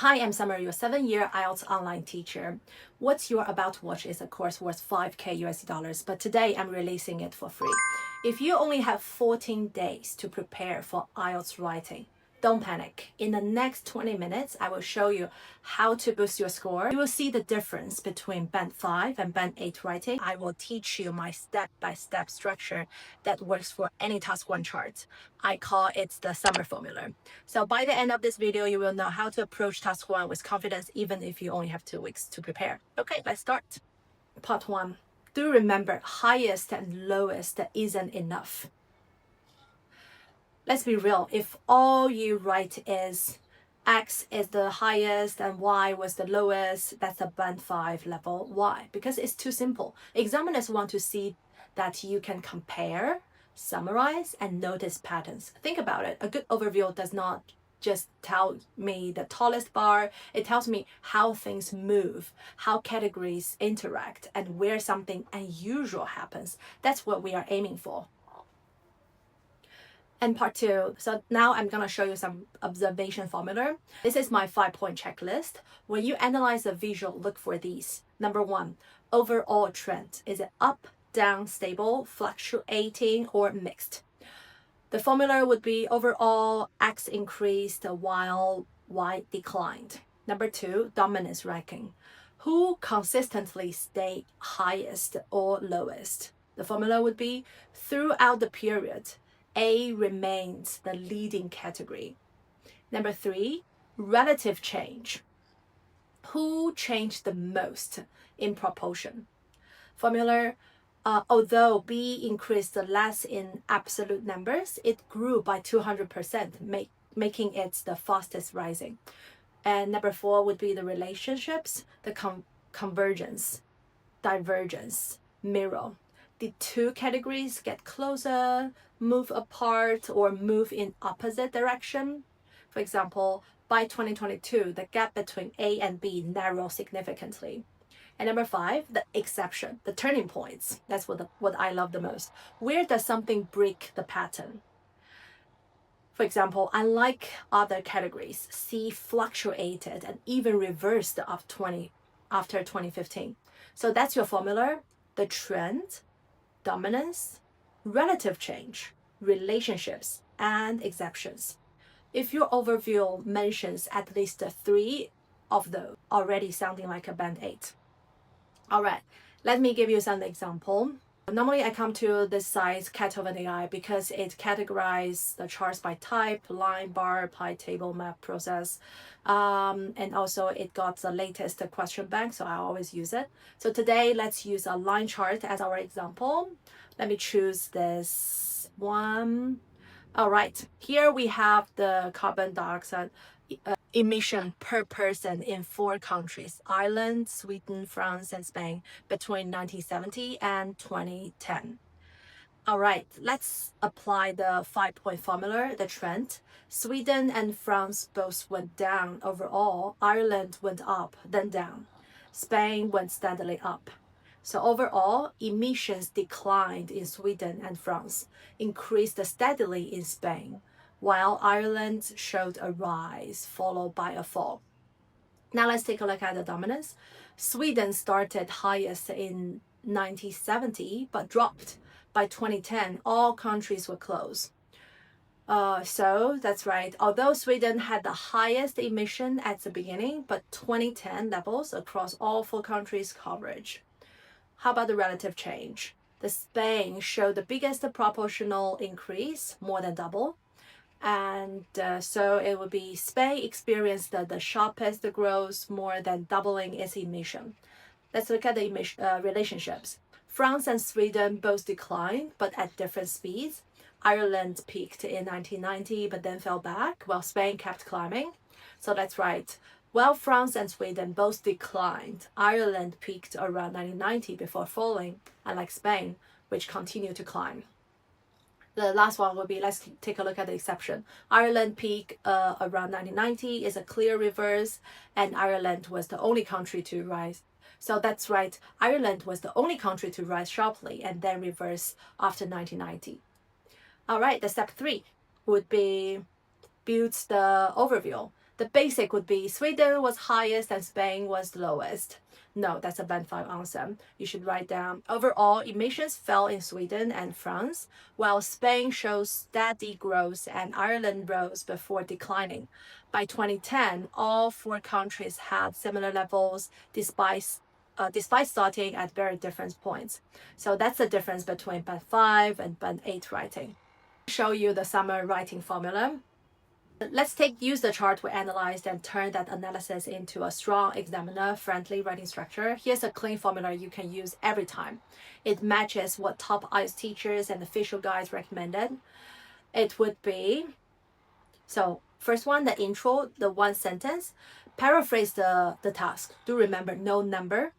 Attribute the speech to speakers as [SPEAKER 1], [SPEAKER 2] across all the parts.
[SPEAKER 1] Hi, I'm Summer, your 7-year IELTS online teacher. What you're about to watch is a course worth 5K USD, but today I'm releasing it for free. If you only have 14 days to prepare for IELTS writing, don't panic. In the next 20 minutes, I will show you how to boost your score. You will see the difference between Band 5 and Band 8 writing. I will teach you my step-by-step structure that works for any Task 1 chart. I call it the summer formula. So by the end of this video, you will know how to approach Task 1 with confidence, even if you only have 2 weeks to prepare. Okay, let's start. Part 1. Do remember, highest and lowest isn't enough. Let's be real, if all you write is X is the highest and Y was the lowest, that's a Band 5 level. Why? Because it's too simple. Examiners want to see that you can compare, summarize, and notice patterns. Think about it. A good overview does not just tell me the tallest bar, it tells me how things move, how categories interact, and where something unusual happens. That's what we are aiming for. And part 2, so now I'm going to show you some observation formula. This is my 5-point checklist. When you analyze a visual, look for these. Number 1, overall trend. Is it up, down, stable, fluctuating, or mixed? The formula would be overall X increased while Y declined. Number 2, dominance ranking. Who consistently stayed highest or lowest? The formula would be throughout the period, A remains the leading category. Number 3, relative change. Who changed the most in proportion? Formula, although B increased less in absolute numbers, it grew by 200%, making it the fastest rising. And number 4 would be the relationships, the convergence, divergence, mirror. The two categories get closer, move apart, or move in opposite direction. For example, by 2022, the gap between A and B narrowed significantly. And number 5, the exception, the turning points. That's what I love the most. Where does something break the pattern? For example, unlike other categories, C fluctuated and even reversed after 2015. So that's your formula, the trend, dominance, relative change, relationships, and exceptions. If your overview mentions at least 3 of those, already sounding like a Band 8. All right, let me give you some example. Normally I come to this site, Cat7AI, because it categorizes the charts by type, line, bar, pie table, map, process, and also it got the latest question bank, so I always use it. So today, let's use a line chart as our example. Let me choose this one. All right, here we have the carbon dioxide emission per person in 4 countries, Ireland, Sweden, France, and Spain, between 1970 and 2010. All right, let's apply the 5-point formula, the trend. Sweden and France both went down overall. Ireland went up, then down. Spain went steadily up. So overall, emissions declined in Sweden and France, increased steadily in Spain, while Ireland showed a rise followed by a fall. Now let's take a look at the dominance. Sweden started highest in 1970 but dropped by 2010. All countries were close. So that's right. Although Sweden had the highest emission at the beginning, but 2010 levels across all 4 countries coverage. How about the relative change? The Spain showed the biggest proportional increase, more than double. And so it would be Spain experienced the sharpest growth, more than doubling its emission. Let's look at the relationships. France and Sweden both declined, but at different speeds. Ireland peaked in 1990, but then fell back, while Spain kept climbing. So that's right. While France and Sweden both declined, Ireland peaked around 1990 before falling, unlike Spain, which continued to climb. The last one will be, let's take a look at the exception. Ireland peaked around 1990 is a clear reverse, and Ireland was the only country to rise. So that's right, Ireland was the only country to rise sharply and then reverse after 1990. All right, the step 3 would be build the overview. The basic would be Sweden was highest and Spain was lowest. No, that's a band 5 answer. You should write down overall emissions fell in Sweden and France, while Spain shows steady growth and Ireland rose before declining. By 2010, all 4 countries had similar levels despite starting at very different points. So that's the difference between band 5 and band 8 writing. I'll show you the summer writing formula. Let's use the chart we analyzed and turn that analysis into a strong examiner-friendly writing structure. Here's a clean formula you can use every time. It matches what top IELTS teachers and official guides recommended. It would be, so first one, the intro, the one sentence. Paraphrase the task. Do remember, no number.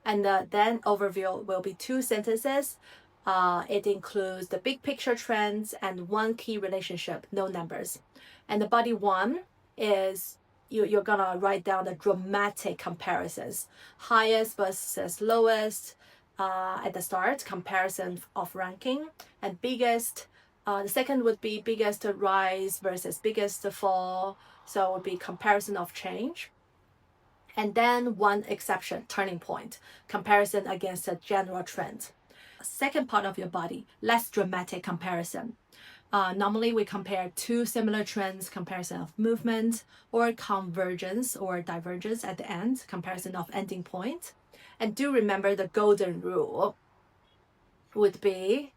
[SPEAKER 1] And then overview will be 2 sentences. It includes the big picture trends and 1 key relationship, no numbers. And the body 1 is you're gonna write down the dramatic comparisons, highest versus lowest at the start, comparison of ranking, and biggest. The second would be biggest rise versus biggest fall, so it would be comparison of change. And then 1 exception, turning point, comparison against a general trend. Second part of your body, less dramatic comparison. Normally we compare 2 similar trends, comparison of movement, or convergence or divergence at the end, comparison of ending point. And do remember the golden rule would be,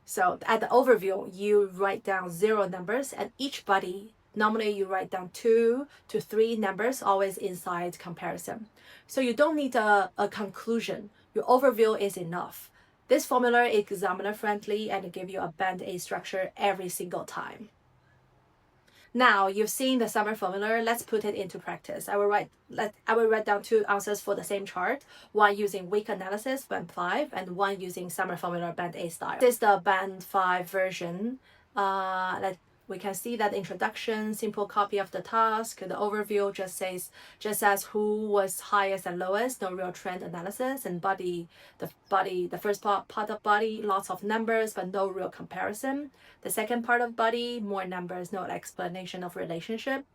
[SPEAKER 1] so at the overview, you write down 0 numbers, and each body, normally you write down 2 to 3 numbers, always inside comparison. So you don't need a conclusion. Your overview is enough. This formula is examiner friendly and give you a band 8 structure every single time. Now you've seen the summer formula, let's put it into practice. I will write down 2 answers for the same chart, one using weak analysis, band 5, and one using summer formula, band 8 style. This is the band 5 version. We can see that introduction, simple copy of the task. The overview just says who was highest and lowest, no real trend analysis. And the first part of body, lots of numbers, but no real comparison. The second part of body, more numbers, no explanation of relationship.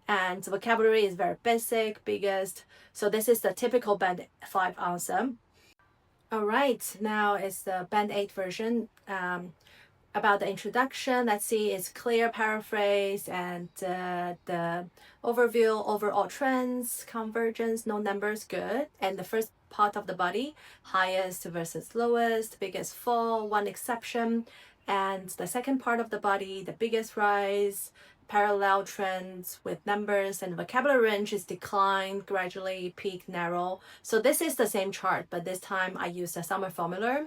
[SPEAKER 1] And the vocabulary is very basic, biggest. So this is the typical band 5 answer. All right, now it's the band 8 version. About the introduction, let's see, it's clear paraphrase and the overview, overall trends, convergence, no numbers, good. And the first part of the body, highest versus lowest, biggest fall, 1 exception. And the second part of the body, the biggest rise, parallel trends with numbers, and vocabulary range is decline, gradually, peak, narrow. So this is the same chart, but this time I use the summer formula.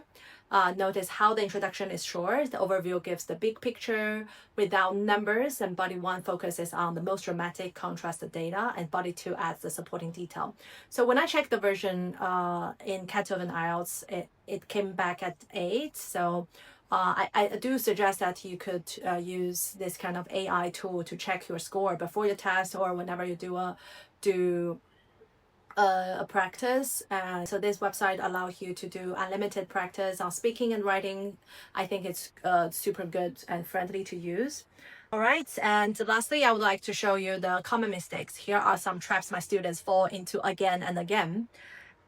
[SPEAKER 1] Notice how the introduction is short. The overview gives the big picture without numbers, and body 1 focuses on the most dramatic contrasted data, and body 2 adds the supporting detail. So when I checked the version in Cat-Oven IELTS, it came back at 8. So I do suggest that you could use this kind of AI tool to check your score before your test or whenever you do a practice. So this website allows you to do unlimited practice on speaking and writing. I think it's super good and friendly to use. All right, and lastly, I would like to show you the common mistakes. Here are some traps my students fall into again and again.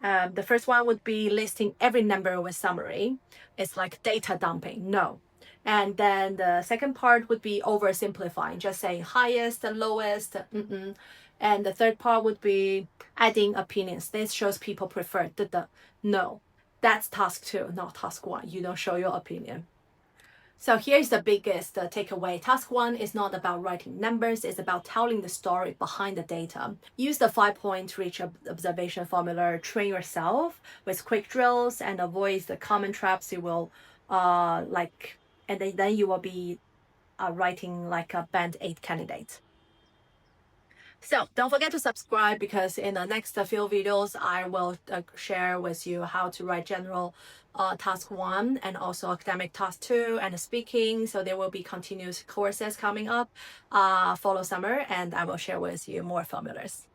[SPEAKER 1] The first one would be listing every number with summary. It's like data dumping. No. And then the second part would be oversimplifying, just saying highest, lowest. And the third part would be adding opinions. This shows people prefer no. That's task 2, not task 1. You don't show your opinion. So here's the biggest takeaway. Task 1 is not about writing numbers, it's about telling the story behind the data. Use the 5-point rich observation formula, train yourself with quick drills, and avoid the common traps you will and then you will be writing like a band 8 candidate. So don't forget to subscribe, because in the next few videos, I will share with you how to write general task 1 and also academic task 2 and speaking. So there will be continuous courses coming up. Follow summer, and I will share with you more formulas.